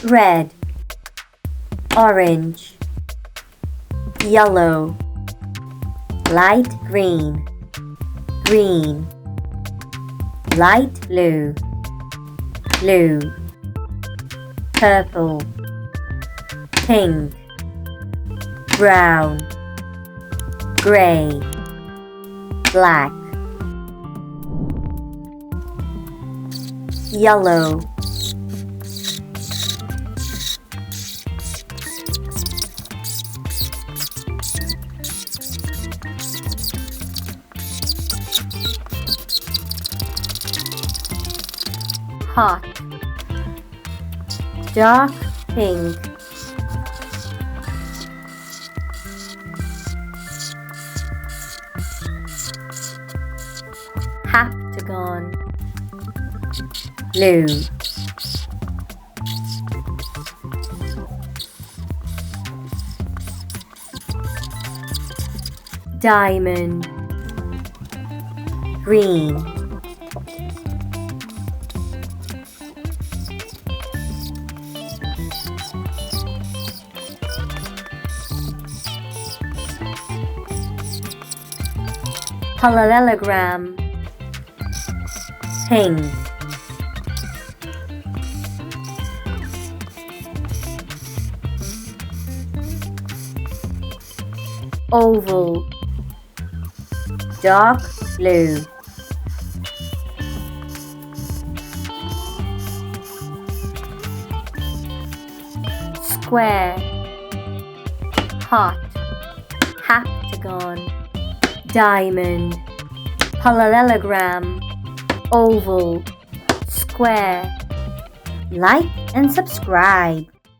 red, orange, yellow, light green, green, light blue, blue, purple, pink, brown, gray, black, yellow, hot, dark pink, heptagon, blue, diamond, green, parallelogram, pink, oval, dark blue, square, hot, heptagon, diamond, parallelogram, oval, square. Like and subscribe.